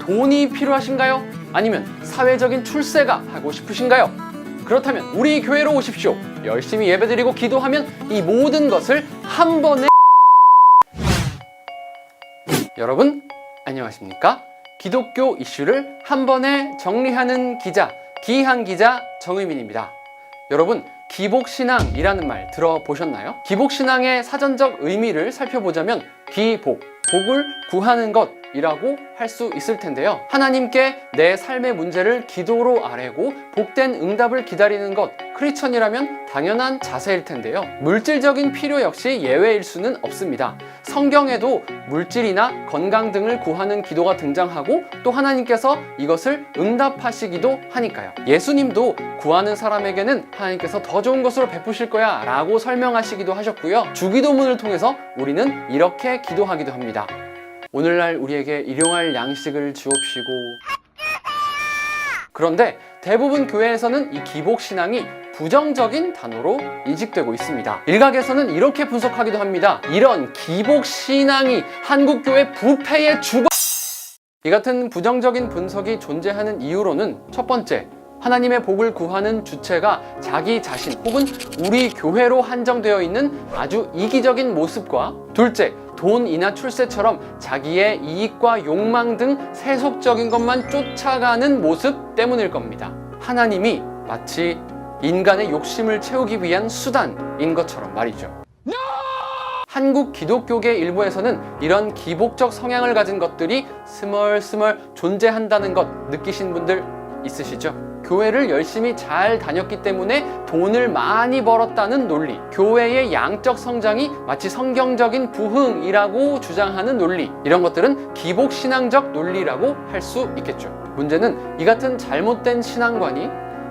돈이 필요하신가요? 아니면 사회적인 출세가 하고 싶으신가요? 그렇다면 우리 교회로 오십시오. 열심히 예배드리고 기도하면 이 모든 것을 한 번에. 여러분 안녕하십니까? 기독교 이슈를 한 번에 정리하는 기자, 기한 기자 정의민입니다. 여러분, 기복신앙이라는 말 들어보셨나요? 기복신앙의 사전적 의미를 살펴보자면 기복, 복을 구하는 것이라고 할 수 있을 텐데요. 하나님께 내 삶의 문제를 기도로 아뢰고 복된 응답을 기다리는 것, 크리스천이라면 당연한 자세일 텐데요. 물질적인 필요 역시 예외일 수는 없습니다. 성경에도 물질이나 건강 등을 구하는 기도가 등장하고 또 하나님께서 이것을 응답하시기도 하니까요. 예수님도 구하는 사람에게는 하나님께서 더 좋은 것으로 베푸실 거야 라고 설명하시기도 하셨고요. 주기도문을 통해서 우리는 이렇게 기도하기도 합니다. 오늘날 우리에게 일용할 양식을 주옵시고. 그런데 대부분 교회에서는 이 기복신앙이 부정적인 단어로 인식되고 있습니다. 일각에서는 이렇게 분석하기도 합니다. 이런 기복신앙이 한국교회 부패의 주범. 이 같은 부정적인 분석이 존재하는 이유로는 첫 번째, 하나님의 복을 구하는 주체가 자기 자신 혹은 우리 교회로 한정되어 있는 아주 이기적인 모습과 둘째, 돈이나 출세처럼 자기의 이익과 욕망 등 세속적인 것만 쫓아가는 모습 때문일 겁니다. 하나님이 마치 인간의 욕심을 채우기 위한 수단인 것처럼 말이죠. 한국 기독교계 일부에서는 이런 기복적 성향을 가진 것들이 스멀스멀 존재한다는 것 느끼신 분들 있으시죠? 교회를 열심히 잘 다녔기 때문에 돈을 많이 벌었다는 논리, 교회의 양적 성장이 마치 성경적인 부흥이라고 주장하는 논리, 이런 것들은 기복신앙적 논리라고 할 수 있겠죠. 문제는 이 같은 잘못된 신앙관이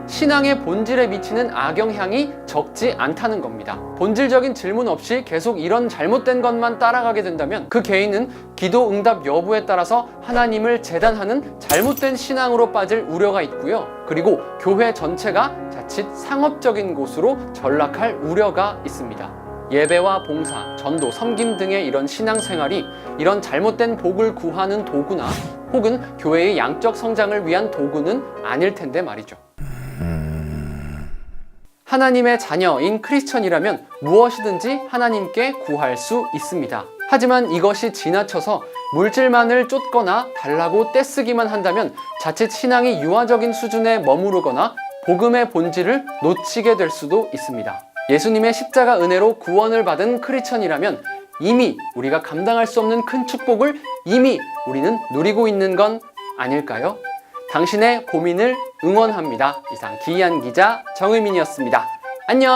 신앙의 본질에 미치는 악영향이 적지 않다는 겁니다. 본질적인 질문 없이 계속 이런 잘못된 것만 따라가게 된다면 그 개인은 기도 응답 여부에 따라서 하나님을 재단하는 잘못된 신앙으로 빠질 우려가 있고요. 그리고 교회 전체가 자칫 상업적인 곳으로 전락할 우려가 있습니다. 예배와 봉사, 전도, 섬김 등의 이런 신앙생활이 이런 잘못된 복을 구하는 도구나 혹은 교회의 양적 성장을 위한 도구는 아닐 텐데 말이죠. 하나님의 자녀인 크리스천이라면 무엇이든지 하나님께 구할 수 있습니다. 하지만 이것이 지나쳐서 물질만을 쫓거나 달라고 떼쓰기만 한다면 자칫 신앙이 유아적인 수준에 머무르거나 복음의 본질을 놓치게 될 수도 있습니다. 예수님의 십자가 은혜로 구원을 받은 크리스천이라면 이미 우리가 감당할 수 없는 큰 축복을 이미 우리는 누리고 있는 건 아닐까요? 당신의 고민을 응원합니다. 이상 기이한 기자 정의민이었습니다. 안녕.